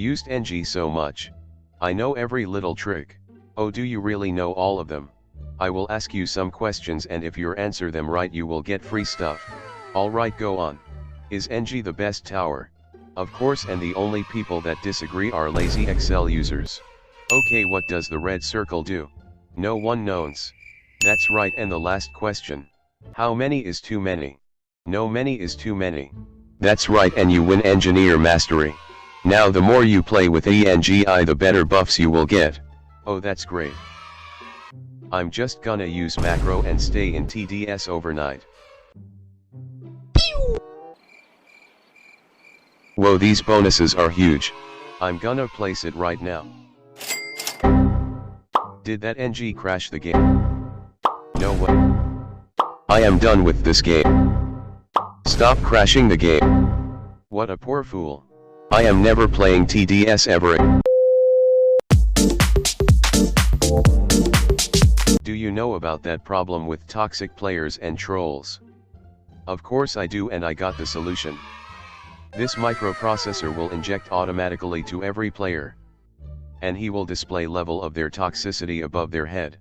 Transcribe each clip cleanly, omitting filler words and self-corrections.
used NG so much. I know every little trick. Oh, do you really know all of them? I will ask you some questions and if you answer them right you will get free stuff. Alright, go on. Is NG the best tower? Of course, and the only people that disagree are lazy Excel users. Okay, what does the red circle do? No one knows. That's right, and the last question. How many is too many? No, many is too many. That's right, and you win engineer mastery. Now the more you play with ENGI the better buffs you will get. Oh, that's great. I'm just gonna use macro and stay in TDS overnight. Whoa, these bonuses are huge. I'm gonna place it right now. Did that NG crash the game? No way. I am done with this game. Stop crashing the game. What a poor fool. I am never playing TDS ever again. Do you know about that problem with toxic players and trolls? Of course I do, and I got the solution. This microprocessor will inject automatically to every player. And he will display level of their toxicity above their head.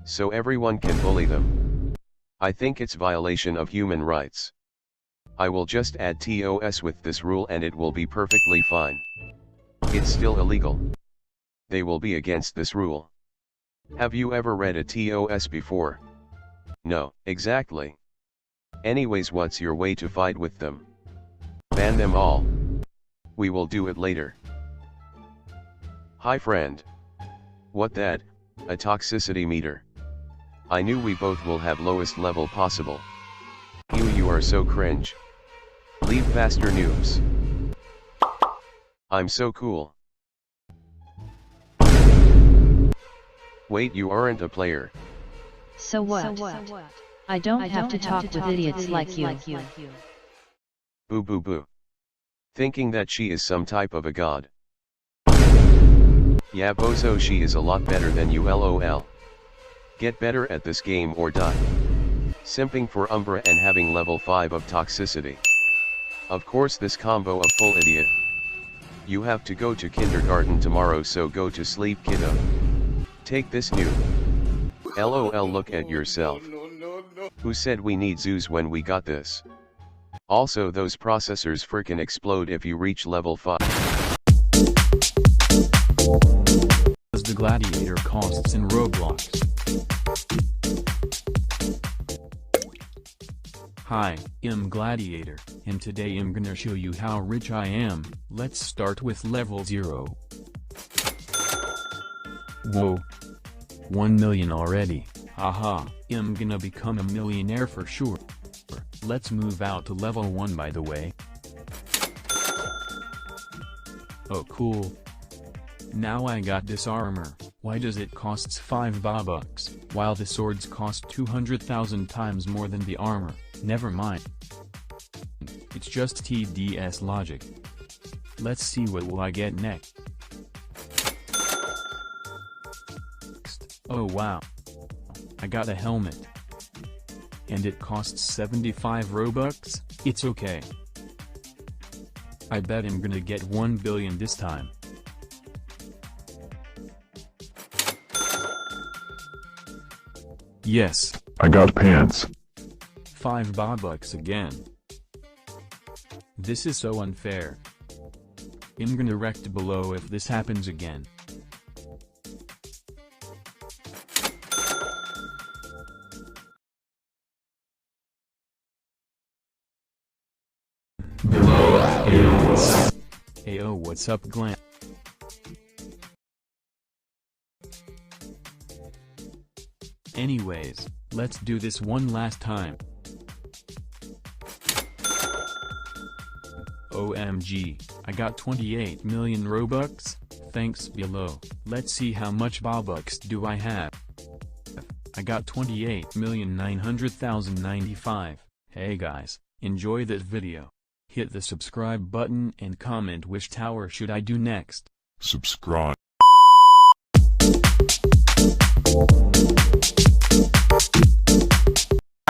So everyone can bully them. I think it's violation of human rights. I will just add TOS with this rule and it will be perfectly fine. It's still illegal. They will be against this rule. Have you ever read a TOS before? No, exactly. Anyways, what's your way to fight with them? Ban them all. We will do it later. Hi friend. What that? A toxicity meter. I knew we both will have lowest level possible. You are so cringe. Leave faster, noobs. I'm so cool. Wait, you aren't a player. So what? I don't have to talk with idiots like you. Boo boo boo. Thinking that she is some type of a god. Yeah, bozo, she is a lot better than you, lol. Get better at this game or die. Simping for Umbra and having level 5 of toxicity. Of course, this combo of full idiot. You have to go to kindergarten tomorrow, so go to sleep, kiddo. Take this new. LOL, look at yourself. Who said we need zoos when we got this? Also, those processors frickin' explode if you reach level 5. As the gladiator costs in Roblox. Hi, I'm Gladiator, and today I'm gonna show you how rich I am. Let's start with level 0. Whoa. 1 million already, haha, I'm gonna become a millionaire for sure. Let's move out to level 1 by the way. Oh cool. Now I got this armor. Why does it costs 5 Bobucks, while the swords cost 200,000 times more than the armor? Never mind. It's just TDS logic. Let's see what will I get next. Oh wow. I got a helmet. And it costs 75 Robux, it's okay. I bet I'm gonna get 1 billion this time. Yes. I got pants. 5 Bobucks again. This is so unfair. I'm gonna wrecked below if this happens again. Ayo, what's up, Glam? Anyways, let's do this one last time. OMG, I got 28 million Robux, thanks below. Let's see how much Bobucks do I have. I got 28,900,095. Hey guys, enjoy this video. Hit the subscribe button and comment which tower should I do next. Subscribe.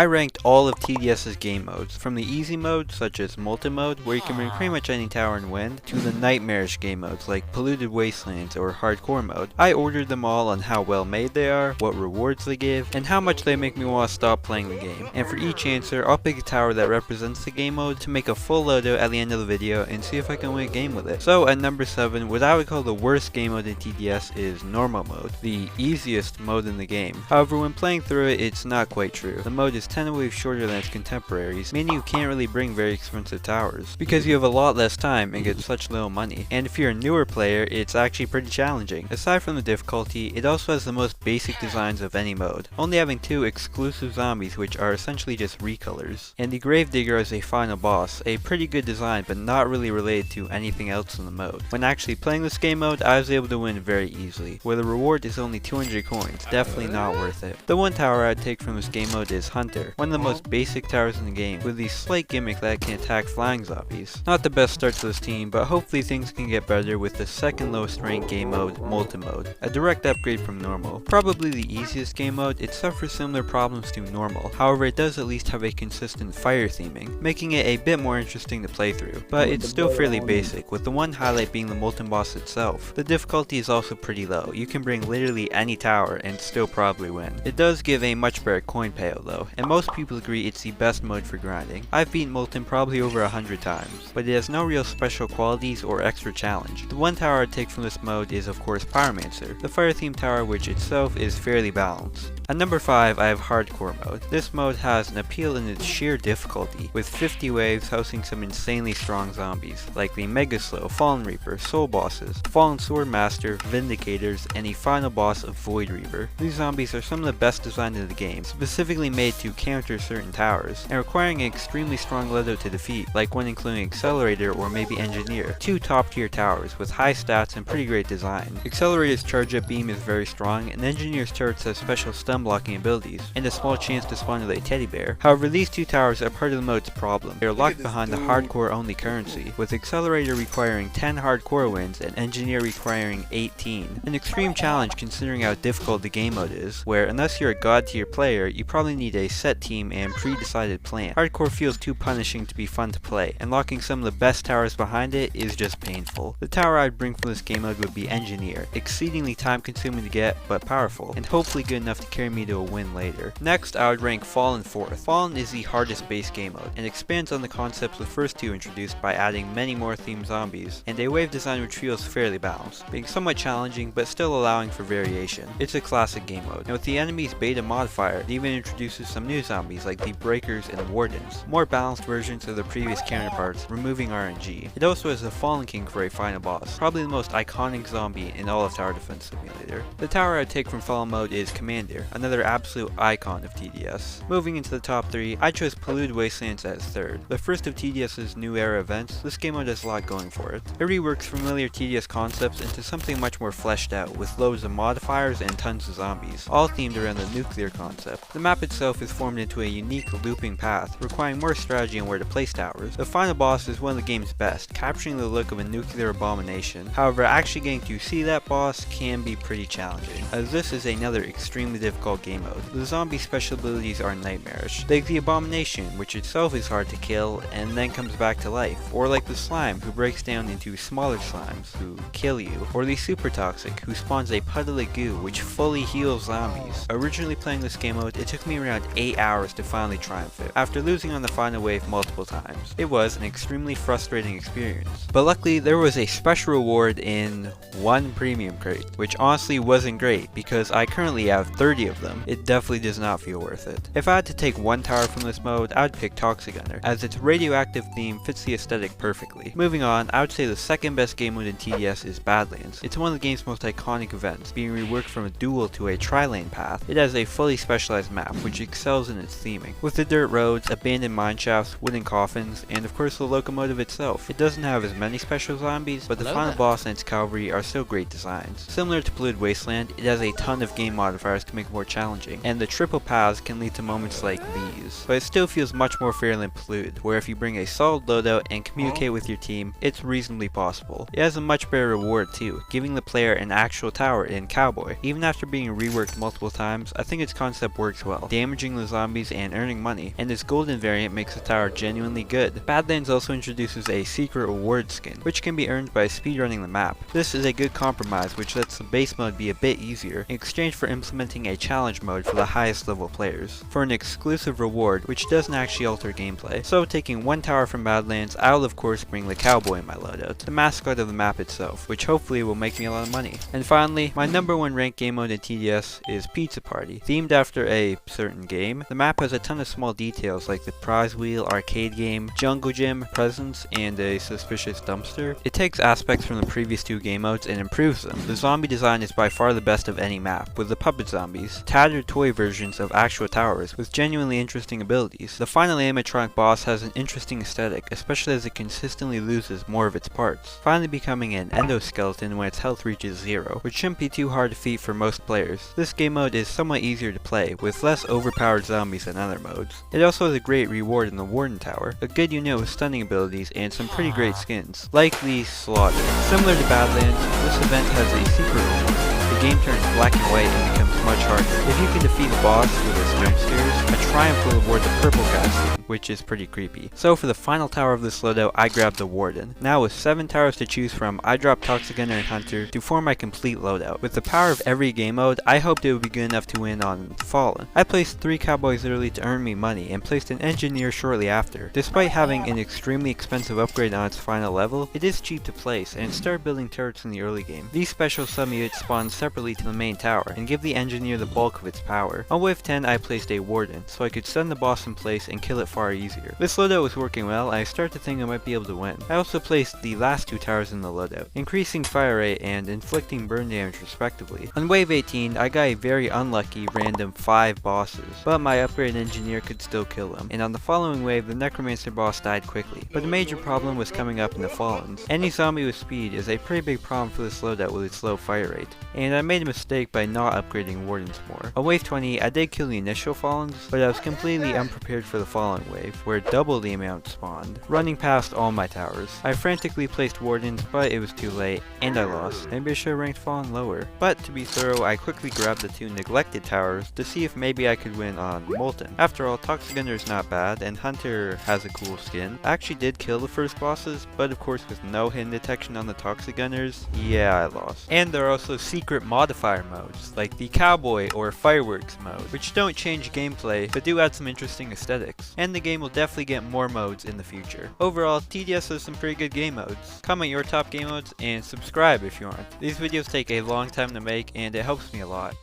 I ranked all of TDS's game modes, from the easy modes such as Molten mode, where you can bring pretty much any tower and win, to the nightmarish game modes like Polluted Wastelands or Hardcore mode. I ordered them all on how well made they are, what rewards they give, and how much they make me want to stop playing the game. And for each answer, I'll pick a tower that represents the game mode to make a full loadout at the end of the video and see if I can win a game with it. So at number 7, what I would call the worst game mode in TDS is Normal mode, the easiest mode in the game. However, when playing through it, it's not quite true. The mode is 10 waves shorter than its contemporaries, meaning you can't really bring very expensive towers, because you have a lot less time and get such little money. And if you're a newer player, it's actually pretty challenging. Aside from the difficulty, it also has the most basic designs of any mode, only having 2 exclusive zombies which are essentially just recolors. And the Gravedigger as a final boss, a pretty good design but not really related to anything else in the mode. When actually playing this game mode, I was able to win very easily, where the reward is only 200 coins, definitely not worth it. The one tower I'd take from this game mode is Hunter, one of the most basic towers in the game, with the slight gimmick that it can attack flying zombies. Not the best start to this team, but hopefully things can get better with the second lowest ranked game mode, Molten mode, a direct upgrade from Normal. Probably the easiest game mode, it suffers similar problems to Normal, however it does at least have a consistent fire theming, making it a bit more interesting to play through, but it's still fairly basic, with the one highlight being the Molten boss itself. The difficulty is also pretty low, you can bring literally any tower and still probably win. It does give a much better coin payout though, and most people agree it's the best mode for grinding. I've beaten Molten probably over 100 times, but it has no real special qualities or extra challenge. The one tower I'd take from this mode is of course Pyromancer, the fire theme tower which itself is fairly balanced. At number 5, I have Hardcore mode. This mode has an appeal in its sheer difficulty, with 50 waves hosting some insanely strong zombies, like the Mega Slow, Fallen Reaper, Soul Bosses, Fallen Sword Master, Vindicators, and the final boss of Void Reaper. These zombies are some of the best designed in the game, specifically made to counter certain towers, and requiring an extremely strong loadout to defeat, like one including Accelerator or maybe Engineer, 2 top tier towers with high stats and pretty great design. Accelerator's charge up beam is very strong, and Engineer's turrets have special stun blocking abilities, and a small chance to spawn with a teddy bear. However, these 2 towers are part of the mode's problem. They are locked behind the hardcore only currency, with Accelerator requiring 10 hardcore wins and Engineer requiring 18. An extreme challenge considering how difficult the game mode is, where unless you're a god tier player, you probably need a set team and pre-decided plan. Hardcore feels too punishing to be fun to play, and locking some of the best towers behind it is just painful. The tower I'd bring from this game mode would be Engineer, exceedingly time consuming to get, but powerful, and hopefully good enough to carry me to a win later. Next, I would rank Fallen 4th. Fallen is the hardest base game mode, and expands on the concepts the first 2 introduced by adding many more themed zombies, and a wave design which feels fairly balanced, being somewhat challenging but still allowing for variation. It's a classic game mode, and with the enemy's beta modifier, it even introduces some new zombies like the Breakers and Wardens, more balanced versions of the previous counterparts, removing RNG. It also has the Fallen King for a final boss, probably the most iconic zombie in all of Tower Defense Simulator. The tower I'd take from Fallen mode is Commander, another absolute icon of TDS. Moving into the top 3, I chose Polluted Wastelands as 3rd. The first of TDS's new era events, this game mode has a lot going for it. It reworks familiar TDS concepts into something much more fleshed out, with loads of modifiers and tons of zombies, all themed around the nuclear concept. The map itself is formed into a unique looping path, requiring more strategy on where to place towers. The final boss is one of the game's best, capturing the look of a nuclear abomination. However, actually getting to see that boss can be pretty challenging, as this is another extremely difficult game mode. The zombie special abilities are nightmarish, like the Abomination, which itself is hard to kill and then comes back to life, or like the Slime, who breaks down into smaller slimes who kill you, or the Super Toxic, who spawns a puddle of goo which fully heals zombies. Originally playing this game mode, it took me around 8 hours to finally triumph it, after losing on the final wave multiple times. It was an extremely frustrating experience, but luckily there was a special reward in 1 premium crate, which honestly wasn't great because I currently have 30 of them. It definitely does not feel worth it. If I had to take one tower from this mode, I would pick Toxic Gunner, as its radioactive theme fits the aesthetic perfectly. Moving on, I would say the second best game mode in TDS is Badlands. It's one of the game's most iconic events, being reworked from a dual to a tri-lane path. It has a fully specialized map, which excels in its theming, with the dirt roads, abandoned mineshafts, wooden coffins, and of course the locomotive itself. It doesn't have as many special zombies, but the final boss and its cavalry are still great designs. Similar to Polluted Wasteland, it has a ton of game modifiers to make it more more challenging, and the triple paths can lead to moments like these. But it still feels much more fair than Polluted, where if you bring a solid loadout and communicate with your team, it's reasonably possible. It has a much better reward too, giving the player an actual tower in Cowboy. Even after being reworked multiple times, I think its concept works well, damaging the zombies and earning money, and its golden variant makes the tower genuinely good. Badlands also introduces a secret reward skin, which can be earned by speedrunning the map. This is a good compromise which lets the base mode be a bit easier, in exchange for implementing a challenge mode for the highest level players, for an exclusive reward which doesn't actually alter gameplay. So taking one tower from Badlands, I'll of course bring the Cowboy in my loadout, the mascot of the map itself, which hopefully will make me a lot of money. And finally, my number one ranked game mode in TDS is Pizza Party. Themed after a certain game, the map has a ton of small details like the prize wheel, arcade game, jungle gym, presents, and a suspicious dumpster. It takes aspects from the previous two game modes and improves them. The zombie design is by far the best of any map, with the puppet zombies, tattered toy versions of actual towers with genuinely interesting abilities. The final animatronic boss has an interesting aesthetic, especially as it consistently loses more of its parts, finally becoming an endoskeleton when its health reaches 0, which shouldn't be too hard to defeat for most players. This game mode is somewhat easier to play, with less overpowered zombies than other modes. It also has a great reward in the Warden Tower, a good unit with stunning abilities and some pretty great skins, like the Slaughter. Similar to Badlands, this event has a secret reward. The game turns black and white and becomes much harder. If you can defeat the boss with its jump scares, a triumph will award the purple casting, which is pretty creepy. So for the final tower of this loadout, I grabbed the Warden. Now with 7 towers to choose from, I dropped Toxic Gunner and Hunter to form my complete loadout. With the power of every game mode, I hoped it would be good enough to win on Fallen. I placed 3 Cowboys early to earn me money, and placed an Engineer shortly after. Despite having an extremely expensive upgrade on its final level, it is cheap to place, and start building turrets in the early game. These special sub-units spawn separately to the main tower, and give the Engineer the bulk of its power. On wave 10, I placed a Warden, so I could stun the boss in place and kill it far easier. This loadout was working well, and I started to think I might be able to win. I also placed the last 2 towers in the loadout, increasing fire rate and inflicting burn damage respectively. On wave 18, I got a very unlucky random 5 bosses, but my upgraded Engineer could still kill them, and on the following wave, the Necromancer boss died quickly. But the major problem was coming up in the Fallens. Any zombie with speed is a pretty big problem for this loadout with its low fire rate, and I made a mistake by not upgrading Wardens more. On wave 20, I did kill the initial Fallens, but I was completely unprepared for the following wave, where double the amount spawned, running past all my towers. I frantically placed Wardens, but it was too late, and I lost. Maybe I should have ranked Fallen lower. But to be thorough, I quickly grabbed the 2 neglected towers to see if maybe I could win on Molten. After all, Toxic Gunner is not bad, and Hunter has a cool skin. I actually did kill the first bosses, but of course with no hidden detection on the Toxic Gunners, yeah, I lost. And there are also secret modifier modes, like the Cowboy or Fireworks mode, which don't change gameplay, but do add some interesting aesthetics. And the game will definitely get more modes in the future. Overall, TDS has some pretty good game modes. Comment your top game modes, and subscribe if you aren't. These videos take a long time to make, and it helps me a lot.